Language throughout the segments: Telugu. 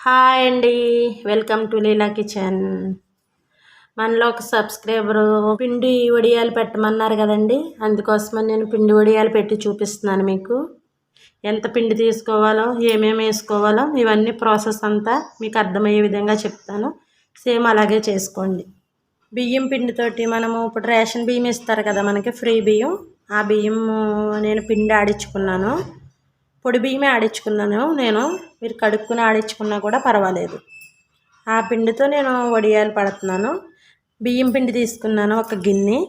హాయ్ అండి, వెల్కమ్ టు లీలా కిచెన్. మనలో ఒక సబ్స్క్రైబరు పిండి వడియాలు పెట్టమన్నారు కదండి. అందుకోసమని నేను పిండి వడియాలు పెట్టి చూపిస్తున్నాను మీకు. ఎంత పిండి తీసుకోవాలో, ఏమేమి వేసుకోవాలో ఇవన్నీ ప్రాసెస్ అంతా మీకు అర్థమయ్యే విధంగా చెప్తాను. సేమ్ అలాగే చేసుకోండి. బియ్యం పిండితోటి మనము ఇప్పుడు రేషన్ బియ్యం ఇస్తారు కదా మనకి, ఫ్రీ బియ్యం. ఆ బియ్యం నేను పిండి ఆడించుకున్నాను. పొడి బియ్యమే ఆడించుకున్నాను నేను. మీరు కడుక్కుని ఆడించుకున్నా కూడా పర్వాలేదు. ఆ పిండితో నేను వడియాలు పడుతున్నాను. బియ్యం పిండి తీసుకున్నాను ఒక గిన్నె.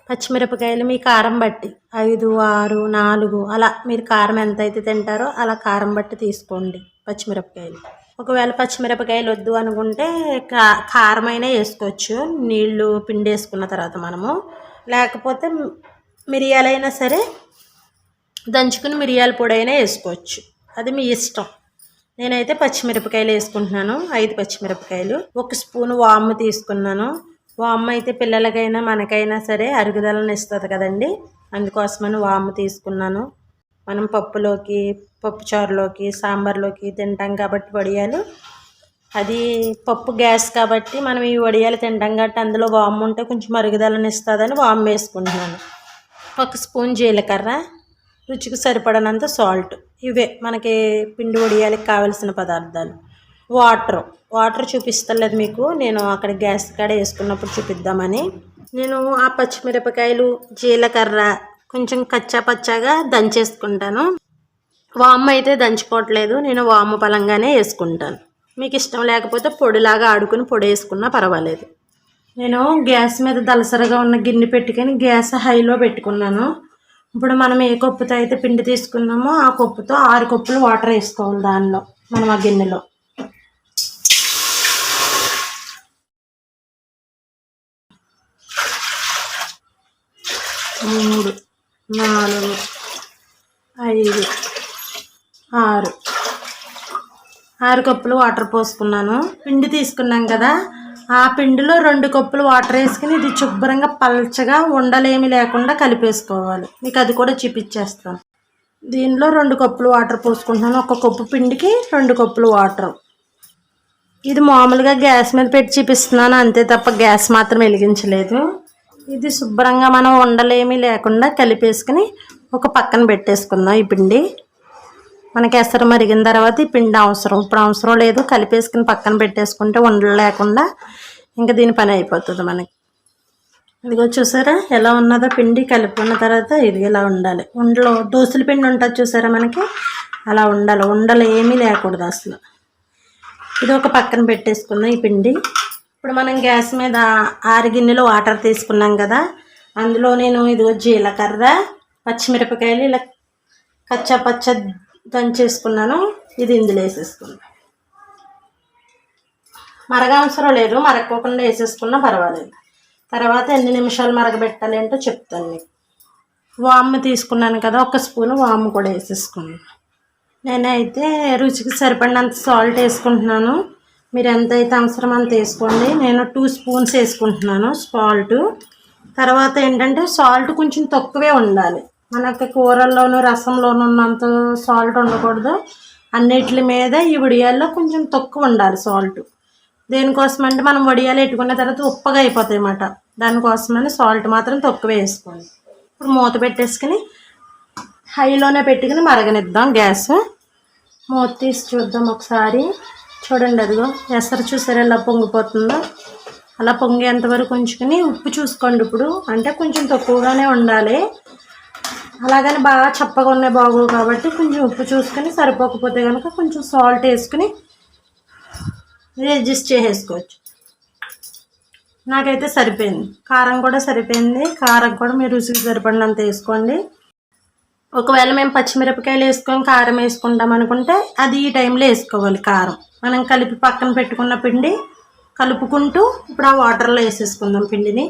పచ్చిమిరపకాయలు మీ కారం బట్టి 5, 6, 4 అలా మీరు కారం ఎంత అయితే తింటారో అలా కారం బట్టి తీసుకోండి పచ్చిమిరపకాయలు. ఒకవేళ పచ్చిమిరపకాయలు వద్దు అనుకుంటే కారమైనా వేసుకోవచ్చు, నీళ్ళు పిండి వేసుకున్న తర్వాత మనము. లేకపోతే మిరియాలైనా సరే దంచుకుని మిరియాల పొడి అయినా వేసుకోవచ్చు, అది మీ ఇష్టం. నేనైతే పచ్చిమిరపకాయలు వేసుకుంటున్నాను, 5 పచ్చిమిరపకాయలు. 1 స్పూను వాము తీసుకున్నాను. వాము అయితే పిల్లలకైనా మనకైనా సరే అరుగుదలను ఇస్తుంది కదండి, అందుకోసమని వాము తీసుకున్నాను. మనం పప్పులోకి, పప్పుచారులోకి, సాంబార్లోకి తింటాం కాబట్టి వడియాలు. అది పప్పు గ్యాస్ కాబట్టి మనం ఈ వడియాలు తింటాం కాబట్టి అందులో వాము ఉంటే కొంచెం అరుగుదలను ఇస్తుందని వాము వేసుకుంటున్నాను. 1 స్పూన్ జీలకర్ర, రుచికి సరిపడనంత సాల్ట్. ఇవే మనకి పిండి వడియాలకి కావలసిన పదార్థాలు. వాటర్ చూపిస్తలేదు మీకు, నేను అక్కడ గ్యాస్ కాడ వేసుకున్నప్పుడు చూపిద్దామని. నేను ఆ పచ్చిమిరపకాయలు, జీలకర్ర కొంచెం కచ్చా పచ్చాగా దంచేసుకుంటాను. వాము అయితే దంచుకోవట్లేదు, నేను వాము పలంగానే వేసుకుంటాను. మీకు ఇష్టం లేకపోతే పొడిలాగా ఆడుకుని పొడి వేసుకున్నా పర్వాలేదు. నేను గ్యాస్ మీద దలసరగా ఉన్న గిన్నె పెట్టుకొని గ్యాస్ హైలో పెట్టుకున్నాను. ఇప్పుడు మనం ఏ కప్పుతో అయితే పిండి తీసుకున్నామో ఆ కప్పుతో 6 కప్పులు వాటర్ వేసుకోవాలి దానిలో, మనం ఆ గిన్నెలో. 3, 4, 5, 6 కప్పులు వాటర్ పోసుకున్నాను. పిండి తీసుకున్నాం కదా, ఆ పిండిలో 2 కప్పులు వాటర్ వేసుకుని ఇది శుభ్రంగా పల్చగా ఉండలేమి లేకుండా కలిపేసుకోవాలి. మీకు అది కూడా చూపించేస్తాను. దీనిలో 2 కప్పులు వాటర్ పోసుకుంటున్నాను. 1 కప్పు పిండికి 2 కప్పులు వాటర్. ఇది మామూలుగా గ్యాస్ మీద పెట్టి చూపిస్తున్నాను అంతే తప్ప గ్యాస్ మాత్రం వెలిగించలేదు. ఇది శుభ్రంగా మనం ఉండలేమి లేకుండా కలిపేసుకుని ఒక పక్కన పెట్టేసుకుందాం. ఈ పిండి మనకి ఎసరు మరిగిన తర్వాత ఈ పిండి అవసరం, ఇప్పుడు అవసరం లేదు. కలిపేసుకుని పక్కన పెట్టేసుకుంటే ఉండలు లేకుండా ఇంకా దీని పని అయిపోతుంది మనకి. ఇదిగో చూసారా ఎలా ఉన్నదో పిండి. కలుపుకున్న తర్వాత ఇది ఇలా ఉండాలి. ఉండలో దోశల పిండి ఉంటుంది చూసారా మనకి, అలా ఉండాలి. ఉండలు ఏమీ లేకూడదు అసలు. ఇది ఒక పక్కన పెట్టేసుకుందాం ఈ పిండి. ఇప్పుడు మనం గ్యాస్ మీద 6 గిన్నెలు వాటర్ తీసుకున్నాం కదా, అందులో నేను ఇదిగో జీలకర్ర, పచ్చిమిరపకాయలు ఇలా కచ్చా పచ్చ దంచేసుకున్నాను. ఇది ఇందులో వేసేసుకున్నాను. మరగవసరం లేదు, మరగకోకుండా వేసేసుకున్నా పర్వాలేదు. తర్వాత ఎన్ని నిమిషాలు మరగబెట్టాలి ఏంటో చెప్తాను మీకు. వాము తీసుకున్నాను కదా, 1 స్పూను వాము కూడా వేసేసుకున్నాను. నేనైతే రుచికి సరిపడినంత సాల్ట్ వేసుకుంటున్నాను. మీరు ఎంతైతే అవసరం అంత వేసుకోండి. నేను 2 స్పూన్స్ వేసుకుంటున్నాను సాల్ట్. తర్వాత ఏంటంటే సాల్ట్ కొంచెం తక్కువే ఉండాలి. మనకి కూరల్లోనూ రసంలోనూ ఉన్నంత సాల్ట్ ఉండకూడదు. అన్నిటి మీద ఈ వడియాల్లో కొంచెం తక్కువ ఉండాలి సాల్ట్. దేనికోసం అంటే మనం వడియాలు పెట్టుకున్న తర్వాత ఉప్పగా అయిపోతాయి అన్నమాట. దానికోసమని సాల్ట్ మాత్రం తక్కువ వేసుకోండి. ఇప్పుడు మూత పెట్టేసుకుని హైలోనే పెట్టుకుని మరగనిద్దాం గ్యాస్. మూత తీసి చూద్దాం ఒకసారి. చూడండి అదిగో ఎసరు చూసారు ఎలా పొంగిపోతుందో. అలా పొంగేంతవరకు ఉంచుకుని ఉప్పు చూసుకోండి. ఇప్పుడు అంటే కొంచెం తక్కువగానే ఉండాలి, అలాగని బాగా చప్పగా ఉన్నాయి బాగోవు కాబట్టి కొంచెం ఉప్పు చూసుకొని, సరిపోకపోతే కనుక కొంచెం సాల్ట్ వేసుకుని అడ్జస్ట్ చేసేసుకోవచ్చు. నాకైతే సరిపోయింది. కారం కూడా సరిపోయింది. కారం కూడా మీరు రుచికి సరిపడినంత వేసుకోండి. ఒకవేళ మేము పచ్చిమిరపకాయలు వేసుకొని కారం వేసుకుంటాం అనుకుంటే అది ఈ టైంలో వేసుకోవాలి కారం. మనం కలిపి పక్కన పెట్టుకున్న పిండి కలుపుకుంటూ ఇప్పుడు ఆ వాటర్లో వేసేసుకుందాం పిండిని.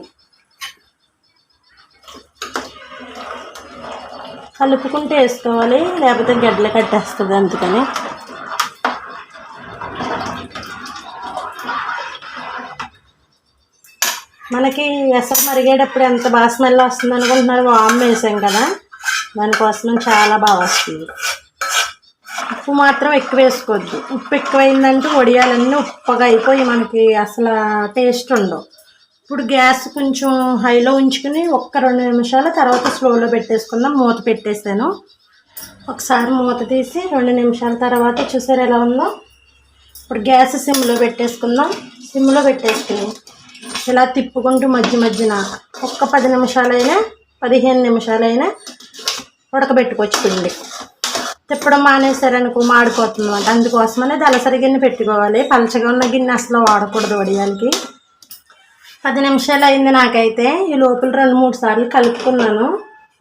కలుపుకుంటూ వేసుకోవాలి, లేకపోతే గడ్డలు కట్టేస్తుంది. అందుకని మనకి ఎసరు మరిగేటప్పుడు ఎంత బాగా స్మెల్ వస్తుంది అనుకుంటున్నారు. వాము వేసాం కదా, దానికోసం చాలా బాగా వస్తుంది. ఉప్పు మాత్రం ఎక్కువ వేసుకోవద్దు. ఉప్పు ఎక్కువైందంటే వడియాలన్నీ ఉప్పగా అయిపోయి మనకి అసలు టేస్ట్ ఉండవు. ఇప్పుడు గ్యాస్ కొంచెం హైలో ఉంచుకుని 1-2 నిమిషాల తర్వాత స్లోలో పెట్టేసుకుందాం. మూత పెట్టేసాను. ఒకసారి మూత తీసి 2 నిమిషాల తర్వాత చూసారు ఎలా ఉందో. ఇప్పుడు గ్యాస్ సిమ్లో పెట్టేసుకుందాం. సిమ్లో పెట్టేసుకుని ఇలా తిప్పుకుంటూ మధ్యన ఒక్క 10 నిమిషాలైనా 15 నిమిషాలైనా ఉడకబెట్టుకోవచ్చు. పిండి తిప్పడం మానేసారనుకో మాడిపోతుంది అన్నమాట. అందుకోసమనే దళసరి గిన్నె పెట్టుకోవాలి. పలచగా ఉన్న గిన్నె అసలు వాడకూడదు వడియాలకి. 10 నిమిషాలు అయింది నాకైతే. ఈ లోపల 2-3 సార్లు కలుపుకున్నాను.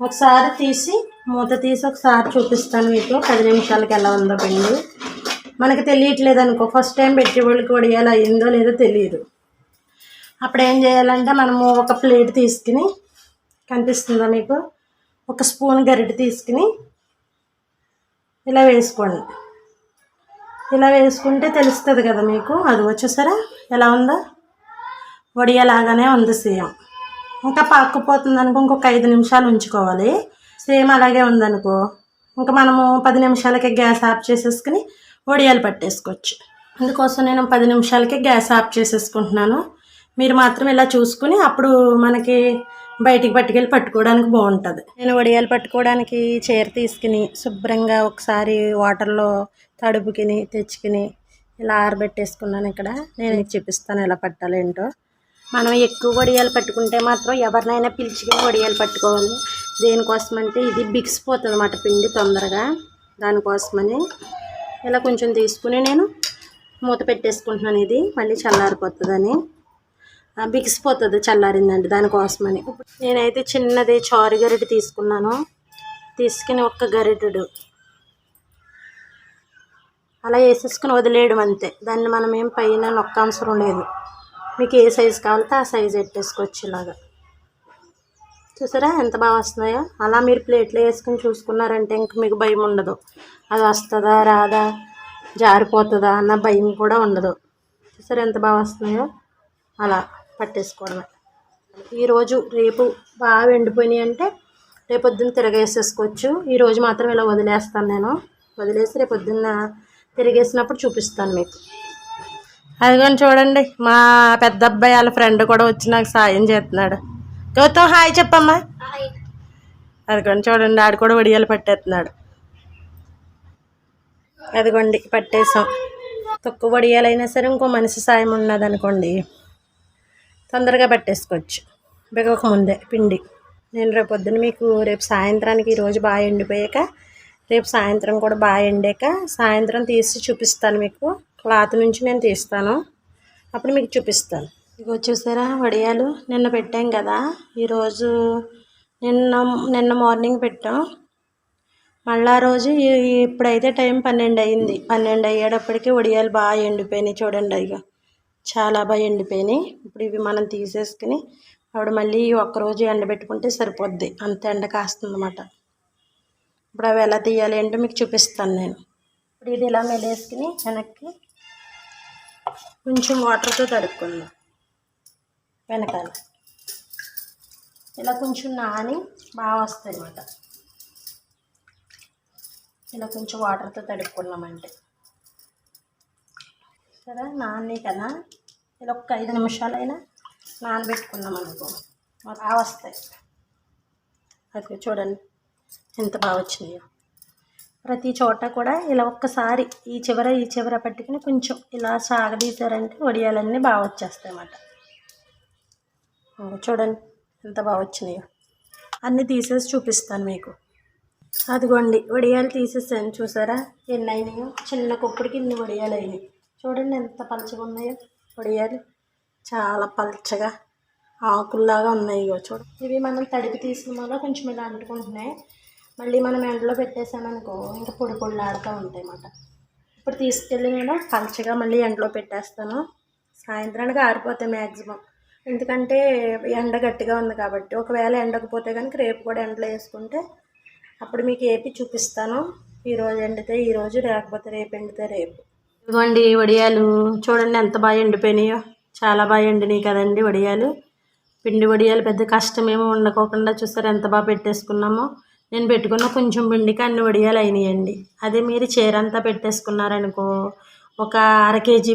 ఒకసారి తీసి మూత తీసి ఒకసారి చూపిస్తాను మీకు 10 నిమిషాలకి ఎలా ఉందో పిండి. మనకి తెలియట్లేదు అనుకో, ఫస్ట్ టైం పెట్టేవాళ్ళకి వడియాలు అయ్యిందో లేదో తెలియదు. అప్పుడు ఏం చేయాలంటే మనము ఒక ప్లేట్ తీసుకుని, కనిపిస్తుందా మీకు, ఒక స్పూన్ గరిటె తీసుకుని ఇలా వేసుకోండి. ఇలా వేసుకుంటే తెలుస్తుంది కదా మీకు. అది వచ్చేసరా ఎలా ఉందో, వడియాలాగానే ఉంది సేమ్. ఇంకా పాక్కుపోతుంది అనుకో ఇంకొక 5 నిమిషాలు ఉంచుకోవాలి. సేమ్ అలాగే ఉందనుకో ఇంకా మనము 10 నిమిషాలకే గ్యాస్ ఆఫ్ చేసేసుకుని వడియాలు పట్టేసుకోవచ్చు. అందుకోసం నేను 10 నిమిషాలకే గ్యాస్ ఆఫ్ చేసేసుకుంటున్నాను. మీరు మాత్రం ఇలా చూసుకుని అప్పుడు మనకి బయటికి పట్టుకెళ్ళి పట్టుకోవడానికి బాగుంటుంది. నేను వడియాలు పట్టుకోవడానికి చీర తీసుకుని శుభ్రంగా ఒకసారి వాటర్లో తడుపుకుని తెచ్చుకుని ఇలా ఆరబెట్టేసుకున్నాను. ఇక్కడ నేను మీకు చూపిస్తాను ఎలా పట్టాలి ఏంటో. మనం ఎక్కువ వడియాలు పట్టుకుంటే మాత్రం ఎవరినైనా పిలుచుకుని వడియాలు పట్టుకోవాలి. దేనికోసమంటే ఇది బిగిసిపోతుంది అన్నమాట పిండి తొందరగా. దానికోసమని ఇలా కొంచెం తీసుకుని నేను మూత పెట్టేసుకుంటున్నాను. ఇది మళ్ళీ చల్లారిపోతుందని, బిగిసిపోతుంది చల్లారిందండి, దానికోసమని. నేనైతే చిన్నది చారు గరిటె తీసుకున్నాను. తీసుకుని ఒక్క గరిటెడు అలా వేసేసుకుని వదిలేయడం అంతే. దాన్ని మనం ఏం పైన నొక్క అవసరం లేదు. మీకు ఏ సైజు కావాలితే ఆ సైజు పెట్టేసుకోవచ్చు. ఇలాగా చూసారా ఎంత బాగా వస్తున్నాయో. అలా మీరు ప్లేట్లో వేసుకుని చూసుకున్నారంటే ఇంక మీకు భయం ఉండదు. అది వస్తుందా రాదా, జారిపోతుందా అన్న భయం కూడా ఉండదు. చూసారా ఎంత బాగా వస్తున్నాయో. అలా పట్టేసుకోవడమే. ఈరోజు రేపు బాగా ఎండిపోయినాయి అంటే రేపొద్దున్న తిరగేసేసుకోవచ్చు. ఈరోజు మాత్రం ఇలా వదిలేస్తాను నేను. వదిలేసి రేపొద్దున్న తిరిగేసినప్పుడు చూపిస్తాను మీకు. అదిగోని చూడండి, మా పెద్ద అబ్బాయి వాళ్ళ ఫ్రెండ్ కూడా వచ్చి నాకు సాయం చేస్తున్నాడు. గౌతమ్ హాయ్ చెప్పమ్మా. అదిగోండి చూడండి, ఆడు కూడా వడియాలు పట్టేస్తున్నాడు. అదిగోండి పట్టేసాం. తక్కువ వడియాలైనా సరే ఇంకో మనిషి సాయం ఉన్నదనుకోండి తొందరగా పట్టేసుకోవచ్చు బిగక ముందే పిండి. నేను రేపు పొద్దున మీకు రేపు సాయంత్రానికి, ఈరోజు బాగా ఎండిపోయాక రేపు సాయంత్రం కూడా బాగా ఎండాక సాయంత్రం తీసి చూపిస్తాను మీకు. క్లాత్ నుంచి నేను తీస్తాను, అప్పుడు మీకు చూపిస్తాను. ఇక చూసారా వడియాలు నిన్న పెట్టాం కదా. ఈరోజు నిన్న మార్నింగ్ పెట్టాం. మళ్ళా రోజు ఇప్పుడైతే టైం 12 అయింది. 12 అయ్యేటప్పటికి వడియాలు బాగా ఎండిపోయినాయి. చూడండి ఇక చాలా బాగా ఎండిపోయినాయి. ఇప్పుడు ఇవి మనం తీసేసుకుని అప్పుడు మళ్ళీ ఒక్కరోజు ఎండబెట్టుకుంటే సరిపోద్ది. అంత ఎండ కాస్తుంది అన్నమాట. ఇప్పుడు అవి ఎలా తీయాలి అంటే మీకు చూపిస్తాను నేను. ఇప్పుడు ఇది ఇలా మెలేసుకుని వెనక్కి కొంచెం వాటర్తో తడుపుకుందాం. వెనకాల ఇలా కొంచెం నాని బాగా వస్తాయి అన్నమాట. ఇలా కొంచెం వాటర్తో తడుపుకున్నామంటే సరే నాని కదా. ఇలా ఒక 5 నిమిషాలైనా నానబెట్టుకున్నాం అనుకో బాగా వస్తాయి. అది చూడండి ఎంత బాగా వచ్చినాయో. ప్రతి చోట కూడా ఇలా ఒక్కసారి ఈ చివర పట్టుకుని కొంచెం ఇలా సాగదీశారంటే వడియాలన్నీ బాగా వచ్చేస్తాయి అన్నమాట. చూడండి ఎంత బాగా వచ్చినాయో. అన్నీ తీసేసి చూపిస్తాను మీకు. అదిగోండి వడియాలు తీసేసాను. చూసారా ఎన్ని అయినాయో. చిన్న కొప్పుడికి ఇన్ని వడియాలు అయినాయి. చూడండి ఎంత పలచగా ఉన్నాయో వడియాలు. చాలా పలచగా ఆకుల్లాగా ఉన్నాయి. చూడండి ఇవి మనం తడిపి తీసిన వల్ల కొంచెం ఇలా అంటుకుంటున్నాయి. మళ్ళీ మనం ఎండలో పెట్టేసామనుకో ఇంకా పొడి పొడిలాడుతూ ఉంటాయి అన్నమాట. ఇప్పుడు తీసుకెళ్ళి నేను పలచగా మళ్ళీ ఎండలో పెట్టేస్తాను. సాయంత్రానికి ఆరిపోతాయి మ్యాక్సిమం. ఎందుకంటే ఎండ గట్టిగా ఉంది కాబట్టి. ఒకవేళ ఎండకపోతే కనుక రేపు కూడా ఎండలో వేసుకుంటే అప్పుడు మీకు ఏపి చూపిస్తాను. ఈరోజు ఎండితే ఈరోజు, లేకపోతే రేపు ఎండితే రేపు. ఇదిగోండి వడియాలు చూడండి ఎంత బాగా ఎండిపోయినాయో. చాలా బాగా ఎండినాయి కదండి వడియాలు. పిండి వడియాలు పెద్ద కష్టమేమో ఉండకోకుండా చూసారు ఎంత బాగా పెట్టేసుకున్నామో. నేను పెట్టుకున్న కొంచెం పిండికి అన్ని వడియాలు అయినాయండి. అదే మీరు చీరంతా పెట్టేసుకున్నారనుకో, ఒక కేజీ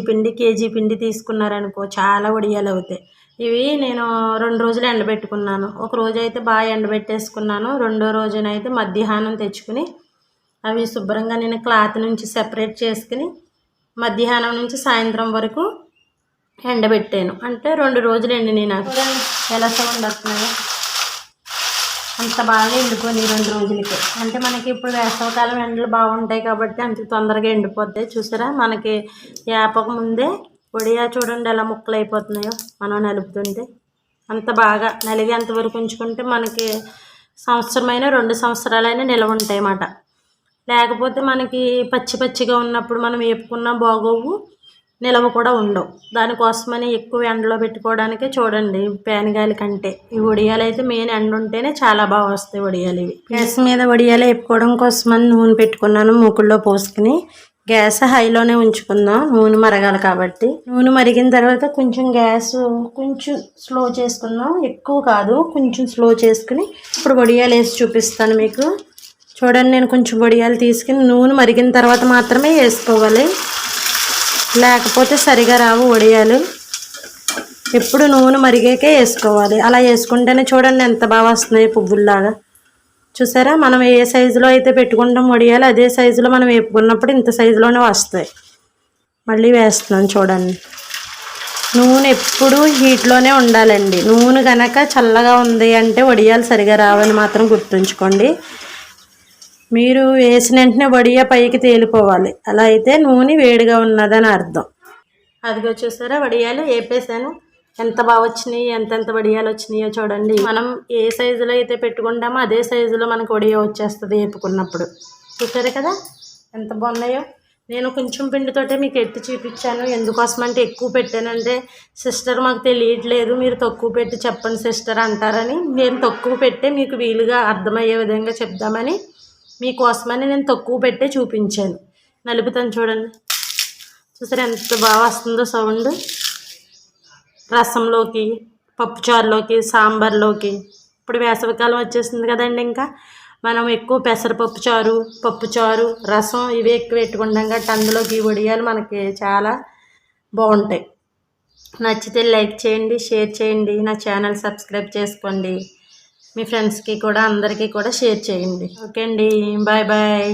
పిండి తీసుకున్నారనుకో చాలా వడియాలు అవుతాయి. ఇవి నేను 2 రోజులు ఎండబెట్టుకున్నాను. ఒక రోజు అయితే బాగా ఎండబెట్టేసుకున్నాను. రెండో రోజునైతే మధ్యాహ్నం తెచ్చుకుని అవి శుభ్రంగా నేను క్లాత్ నుంచి సెపరేట్ చేసుకుని మధ్యాహ్నం నుంచి సాయంత్రం వరకు ఎండబెట్టాను. అంటే 2 రోజులు ఎండినాయి నాకు. ఎలా సౌండ్ వస్తున్నాయో అంత బాగా ఎండిపోయి 2 రోజులకి. అంటే మనకి ఇప్పుడు వేసవకాలం ఎండలు బాగుంటాయి కాబట్టి అంత తొందరగా ఎండిపోతాయి. చూసారా, మనకి వేపక ముందే వడియా చూడండి ఎలా ముక్కలు అయిపోతున్నాయో మనం నలుపుతుంటే. అంత బాగా నలిగేంత వరకు ఉంచుకుంటే మనకి సంవత్సరమైనా 2 సంవత్సరాలైనా నిల్వ ఉంటాయి అన్నమాట. లేకపోతే మనకి పచ్చిగా ఉన్నప్పుడు మనం వేపుకున్నా బాగోవు, నిలవ కూడా ఉండవు. దానికోసమని ఎక్కువ ఎండలో పెట్టుకోవడానికే చూడండి పేనగాలి కంటే ఈ వడియాలు అయితే మెయిన్ ఎండ ఉంటేనే చాలా బాగా వస్తాయి వడియాలు. ఇవి గ్యాస్ మీద వడియాలు వేపుకోవడం కోసమని నూనె పెట్టుకున్నాను. మూకుల్లో పోసుకుని గ్యాస్ హైలోనే ఉంచుకుందాం, నూనె మరగాలి కాబట్టి. నూనె మరిగిన తర్వాత కొంచెం గ్యాస్ కొంచెం స్లో చేసుకుందాం, ఎక్కువ కాదు, కొంచెం స్లో చేసుకుని ఇప్పుడు వడియాలు వేసి చూపిస్తాను మీకు. చూడండి, నేను కొంచెం వడియాలు తీసుకుని నూనె మరిగిన తర్వాత మాత్రమే వేసుకోవాలి, లేకపోతే సరిగా రావు వడియాలు. ఎప్పుడు నూనె మరిగాకే వేసుకోవాలి. అలా వేసుకుంటేనే చూడండి ఎంత బాగా వస్తున్నాయి పువ్వుల్లాగా. చూసారా, మనం ఏ సైజులో అయితే పెట్టుకుంటాం వడియాలు అదే సైజులో మనం వేపుకున్నప్పుడు ఇంత సైజులోనే వస్తాయి. మళ్ళీ వేస్తున్నాను చూడండి. నూనె ఎప్పుడు హీట్లోనే ఉండాలండి. నూనె కనుక చల్లగా ఉంది అంటే వడియాలు సరిగా రావని మాత్రం గుర్తుంచుకోండి. మీరు వేసిన వెంటనే వడియా పైకి తేలిపోవాలి, అలా అయితే నూనె వేడిగా ఉన్నదని అర్థం. అదిగో చూసారా, వడియాలు వేపేసాను. ఎంత బాగా వచ్చినాయి, ఎంతెంత వడియాలు వచ్చినాయో చూడండి. మనం ఏ సైజులో అయితే పెట్టుకుంటామో అదే సైజులో మనకు వడియా వచ్చేస్తుంది వేపుకున్నప్పుడు. చూసారు కదా ఎంత బాగున్నాయో. నేను కొంచెం పిండితోటే మీకు ఎత్తి చూపించాను. ఎందుకోసమంటే ఎక్కువ పెట్టానంటే సిస్టర్ మాకు తెలియట్లేదు, మీరు తక్కువ పెట్టి చెప్పండి సిస్టర్ అంటారని నేను తక్కువ పెట్టే మీకు వీలుగా అర్థమయ్యే విధంగా చెప్దామని మీకోసమని నేను తక్కువ పెట్టే చూపించాను. నలుపుతాను చూడండి. చూసారు ఎంత బాగా వస్తుందో సౌండ్. రసంలోకి, పప్పుచారులోకి, సాంబార్లోకి. ఇప్పుడు వేసవికాలం వచ్చేసింది కదండి, ఇంకా మనం ఎక్కువ పెసరపప్పు చారు, పప్పుచారు, రసం ఇవి ఎక్కువ పెట్టుకుంటాం కాబట్టి అందులోకి వడియాలు మనకి చాలా బాగుంటాయి. నచ్చితే లైక్ చేయండి, షేర్ చేయండి, నా ఛానల్ సబ్స్క్రైబ్ చేసుకోండి, మీ ఫ్రెండ్స్కి కూడా అందరికీ కూడా షేర్ చేయండి. ఓకే అండి, బాయ్ బాయ్.